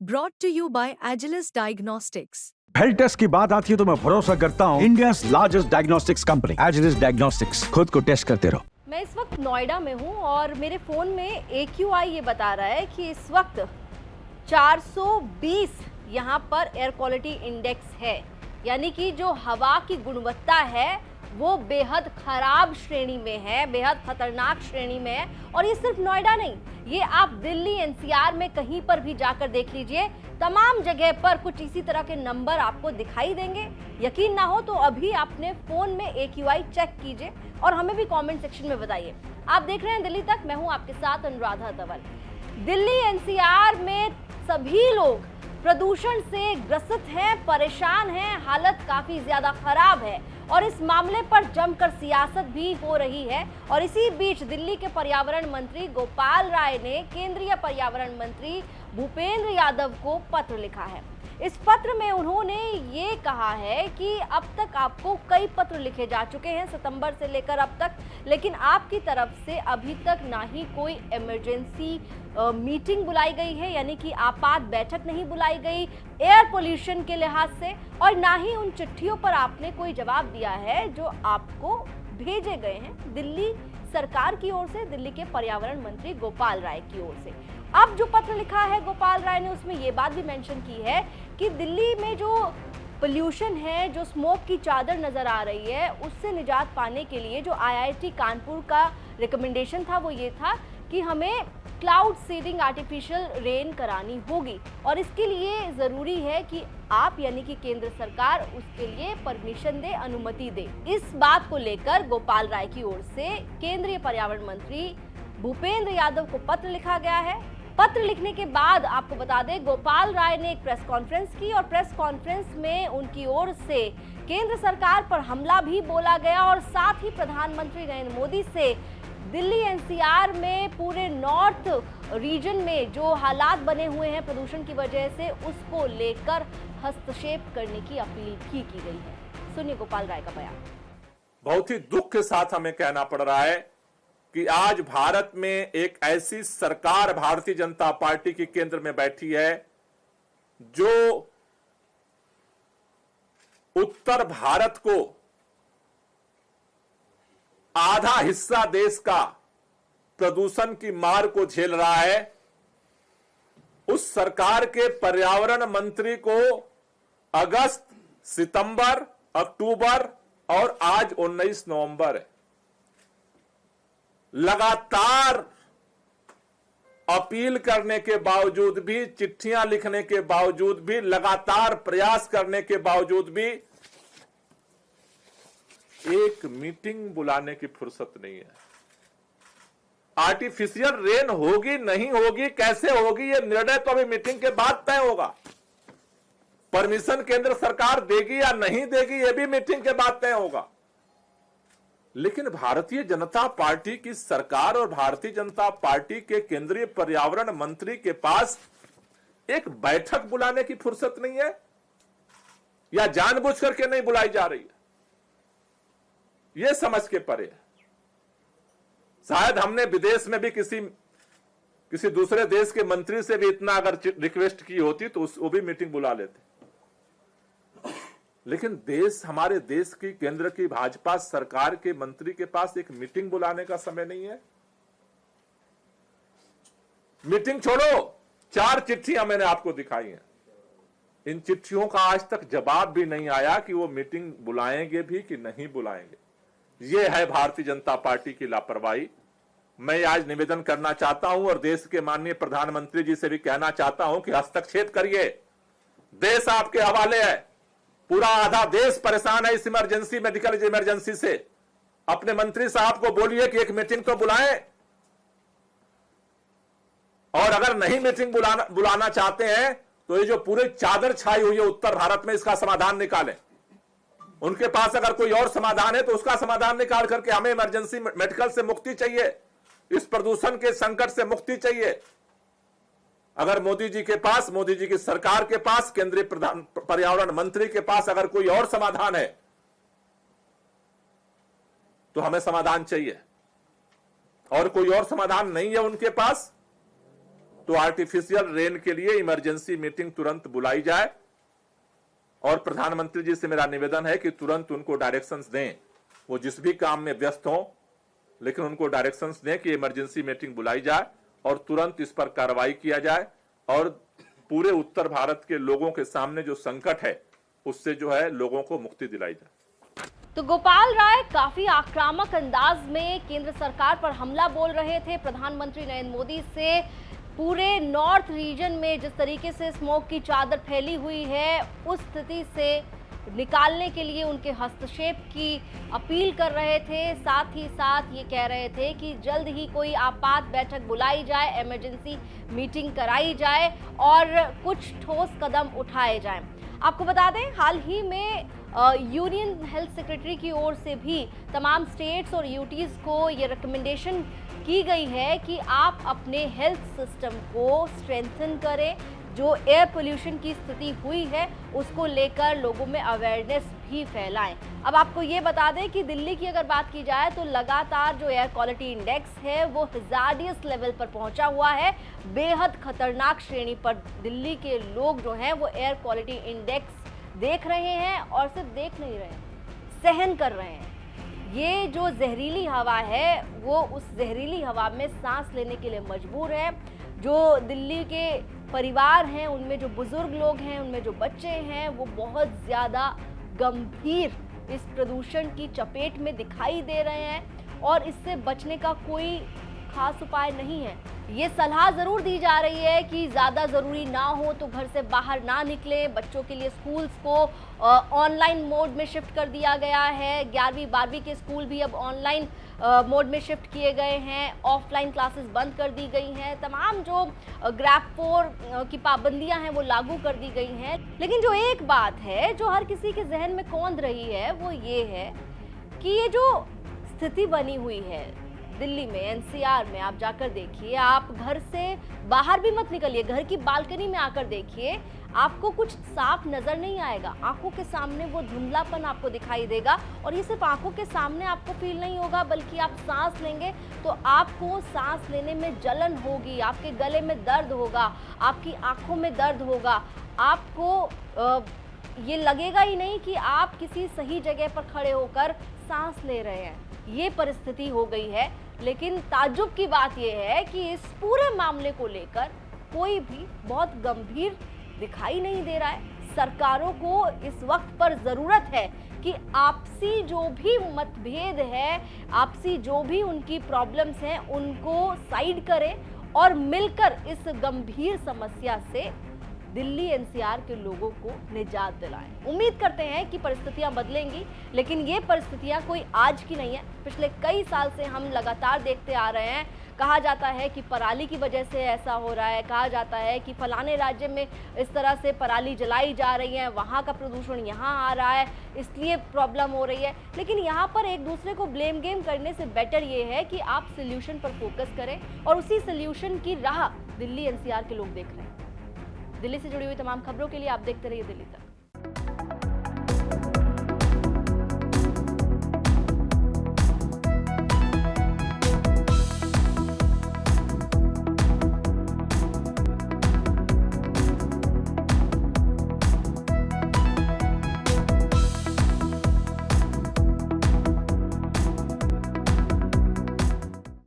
Brought to you by Agilus Diagnostics. Health test की बात आती है तो मैं भरोसा करता हूँ India's largest diagnostics company Agilus Diagnostics. खुद को टेस्ट करते रहो। मैं इस वक्त नोएडा में हूँ और मेरे फ़ोन में AQI ये बता रहा है कि इस वक्त 420 यहाँ पर एयर क्वालिटी इंडेक्स है, यानी कि जो हवा की गुणवत्ता है वो बेहद खराब श्रेणी में है, बेहद खतरनाक श्रेणी में है। और ये सिर्फ नोएडा नहीं, ये आप दिल्ली NCR में कहीं पर भी जाकर देख लीजिए, तमाम जगह पर कुछ इसी तरह के नंबर आपको दिखाई देंगे। यकीन ना हो तो अभी अपने फोन में AQI चेक कीजिए और हमें भी कमेंट सेक्शन में बताइए। आप देख रहे हैं दिल्ली तक, मैं हूं आपके साथ अनुराधा धवल। दिल्ली NCR में सभी लोग प्रदूषण से ग्रसित हैं, परेशान हैं, हालत काफी ज्यादा खराब है और इस मामले पर जमकर सियासत भी हो रही है। और इसी बीच दिल्ली के पर्यावरण मंत्री गोपाल राय ने केंद्रीय पर्यावरण मंत्री भूपेंद्र यादव को पत्र लिखा है। इस पत्र में उन्होंने ये कहा है कि अब तक आपको कई पत्र लिखे जा चुके हैं सितंबर से लेकर अब तक, लेकिन आपकी तरफ से अभी तक ना ही कोई इमरजेंसी मीटिंग बुलाई गई है, यानी कि आपात बैठक नहीं बुलाई गई एयर पोल्यूशन के लिहाज से, और ना ही उन चिट्ठियों पर आपने कोई जवाब दिया है जो आपको भेजे गए हैं दिल्ली सरकार की ओर से, दिल्ली के पर्यावरण मंत्री गोपाल राय की ओर से। अब जो पत्र लिखा है गोपाल राय ने, उसमें ये बात भी मेंशन की है कि दिल्ली में जो पोल्यूशन है, जो स्मोक की चादर नजर आ रही है, उससे निजात पाने के लिए जो IIT कानपुर का रिकमेंडेशन था वो ये था कि हमें क्लाउड सीडिंग आर्टिफिशियल रेन करानी होगी और इसके लिए ज़रूरी है कि आप यानी कि केंद्र सरकार उसके लिए परमिशन दे, अनुमति दे। इस बात को लेकर गोपाल राय की ओर से केंद्रीय पर्यावरण मंत्री भूपेंद्र यादव को पत्र लिखा गया है। पत्र लिखने के बाद आपको बता दें, गोपाल राय ने एक प्रेस कॉन्फ्रेंस की और प्रेस कॉन्फ्रेंस में उनकी ओर से केंद्र सरकार पर हमला भी बोला गया और साथ ही प्रधानमंत्री नरेंद्र मोदी से दिल्ली NCR में पूरे नॉर्थ रीजन में जो हालात बने हुए हैं प्रदूषण की वजह से, उसको लेकर हस्तक्षेप करने की अपील की गई है। सुनिए गोपाल राय का बयान। बहुत ही दुख के साथ हमें कहना पड़ रहा है कि आज भारत में एक ऐसी सरकार भारतीय जनता पार्टी की केंद्र में बैठी है जो उत्तर भारत को, आधा हिस्सा देश का प्रदूषण की मार को झेल रहा है। उस सरकार के पर्यावरण मंत्री को अगस्त, सितंबर, अक्टूबर और आज 19 नवंबर है, लगातार अपील करने के बावजूद भी, चिट्ठियां लिखने के बावजूद भी, लगातार प्रयास करने के बावजूद भी एक मीटिंग बुलाने की फुर्सत नहीं है। आर्टिफिशियल रेन होगी नहीं होगी, कैसे होगी, यह निर्णय तो अभी मीटिंग के बाद तय होगा। परमिशन केंद्र सरकार देगी या नहीं देगी, यह भी मीटिंग के बाद तय होगा। लेकिन भारतीय जनता पार्टी की सरकार और भारतीय जनता पार्टी के केंद्रीय पर्यावरण मंत्री के पास एक बैठक बुलाने की फुर्सत नहीं है, या जानबूझ करके नहीं बुलाई जा रही है, यह समझ के परे है। शायद हमने विदेश में भी किसी दूसरे देश के मंत्री से भी इतना अगर रिक्वेस्ट की होती तो वो भी मीटिंग बुला लेते। लेकिन हमारे देश की केंद्र की भाजपा सरकार के मंत्री के पास एक मीटिंग बुलाने का समय नहीं है। मीटिंग छोड़ो, 4 चिट्ठियां मैंने आपको दिखाई हैं, इन चिट्ठियों का आज तक जवाब भी नहीं आया कि वो मीटिंग बुलाएंगे भी कि नहीं बुलाएंगे। ये है भारतीय जनता पार्टी की लापरवाही। मैं आज निवेदन करना चाहता हूं और देश के माननीय प्रधानमंत्री जी से भी कहना चाहता हूं कि हस्तक्षेप करिए। देश आपके हवाले है, पूरा आधा देश परेशान है इस इमरजेंसी, मेडिकल इमरजेंसी से। अपने मंत्री साहब को बोलिए कि एक मीटिंग तो बुलाएं, और अगर नहीं मीटिंग बुलाना चाहते हैं तो ये जो पूरे चादर छाई हुई है उत्तर भारत में, इसका समाधान निकालें। उनके पास अगर कोई और समाधान है तो उसका समाधान निकाल करके, हमें इमरजेंसी मेडिकल से मुक्ति चाहिए, इस प्रदूषण के संकट से मुक्ति चाहिए। अगर मोदी जी के पास, मोदी जी की सरकार के पास, केंद्रीय पर्यावरण मंत्री के पास अगर कोई और समाधान है तो हमें समाधान चाहिए, और कोई और समाधान नहीं है उनके पास तो आर्टिफिशियल रेन के लिए इमरजेंसी मीटिंग तुरंत बुलाई जाए और प्रधानमंत्री जी से मेरा निवेदन है कि तुरंत उनको डायरेक्शंस दें। वो जिस भी काम में व्यस्त हों, लेकिन उनको डायरेक्शंस दें कि इमरजेंसी मीटिंग बुलाई जाए और तुरंत इस पर कार्रवाई किया जाए और पूरे उत्तर भारत के लोगों के सामने जो संकट है उससे जो है लोगों को मुक्ति दिलाई जाए। तो गोपाल राय काफी आक्रामक अंदाज में केंद्र सरकार पर हमला बोल रहे थे। प्रधानमंत्री नरेंद्र मोदी से पूरे नॉर्थ रीजन में जिस तरीके से स्मोक की चादर फैली हुई है, उस स्थिति से निकालने के लिए उनके हस्तक्षेप की अपील कर रहे थे। साथ ही साथ ये कह रहे थे कि जल्द ही कोई आपात बैठक बुलाई जाए, इमरजेंसी मीटिंग कराई जाए और कुछ ठोस कदम उठाए जाएं। आपको बता दें, हाल ही में यूनियन हेल्थ सेक्रेटरी की ओर से भी तमाम स्टेट्स और यूटीज को ये रिकमेंडेशन की गई है कि आप अपने हेल्थ सिस्टम को स्ट्रेंथन करें। जो एयर पोल्यूशन की स्थिति हुई है उसको लेकर लोगों में अवेयरनेस भी फैलाएं। अब आपको ये बता दें कि दिल्ली की अगर बात की जाए तो लगातार जो एयर क्वालिटी इंडेक्स है वो हजार्डियस लेवल पर पहुंचा हुआ है। बेहद खतरनाक श्रेणी पर दिल्ली के लोग जो हैं वो एयर क्वालिटी इंडेक्स देख रहे हैं और सिर्फ देख नहीं रहे हैं, सहन कर रहे हैं। ये जो जहरीली हवा है वो उस जहरीली हवा में सांस लेने के लिए मजबूर है। जो दिल्ली के परिवार हैं, उनमें जो बुजुर्ग लोग हैं, उनमें जो बच्चे हैं, वो बहुत ज़्यादा गंभीर इस प्रदूषण की चपेट में दिखाई दे रहे हैं और इससे बचने का कोई खास उपाय नहीं है। ये सलाह ज़रूर दी जा रही है कि ज़्यादा ज़रूरी ना हो तो घर से बाहर ना निकलें। बच्चों के लिए स्कूल्स को ऑनलाइन मोड में शिफ्ट कर दिया गया है। 11वीं 12वीं के स्कूल भी अब ऑनलाइन मोड में शिफ्ट किए गए हैं। ऑफलाइन क्लासेस बंद कर दी गई हैं। तमाम जो ग्रैप 4 की पाबंदियां हैं वो लागू कर दी गई हैं। लेकिन जो एक बात है जो हर किसी के जहन में कौंध रही है वो ये है कि ये जो स्थिति बनी हुई है दिल्ली में, एनसीआर में, आप जाकर देखिए, आप घर से बाहर भी मत निकलिए, घर की बालकनी में आकर देखिए, आपको कुछ साफ नजर नहीं आएगा। आंखों के सामने वो धुंधलापन आपको दिखाई देगा और ये सिर्फ आंखों के सामने आपको फील नहीं होगा, बल्कि आप सांस लेंगे तो आपको सांस लेने में जलन होगी, आपके गले में दर्द होगा, आपकी आंखों में दर्द होगा। आपको ये लगेगा ही नहीं कि आप किसी सही जगह पर खड़े होकर सांस ले रहे हैं। ये परिस्थिति हो गई है। लेकिन ताज्जुब की बात यह है कि इस पूरे मामले को लेकर कोई भी बहुत गंभीर दिखाई नहीं दे रहा है। सरकारों को इस वक्त पर जरूरत है कि आपसी जो भी मतभेद है, आपसी जो भी उनकी प्रॉब्लम्स हैं, उनको साइड करें और मिलकर इस गंभीर समस्या से दिल्ली एनसीआर के लोगों को निजात दिलाएं। उम्मीद करते हैं कि परिस्थितियां बदलेंगी, लेकिन ये परिस्थितियां कोई आज की नहीं है। पिछले कई साल से हम लगातार देखते आ रहे हैं। कहा जाता है कि पराली की वजह से ऐसा हो रहा है, कहा जाता है कि फलाने राज्य में इस तरह से पराली जलाई जा रही है, वहाँ का प्रदूषण यहाँ आ रहा है, इसलिए प्रॉब्लम हो रही है। लेकिन यहाँ पर एक दूसरे को ब्लेम गेम करने से बेटर ये है कि आप सोल्यूशन पर फोकस करें और उसी सोल्यूशन की राह दिल्ली एनसीआर के लोग देख रहे हैं। दिल्ली से जुड़ी हुई तमाम खबरों के लिए आप देखते रहिए दिल्ली तक।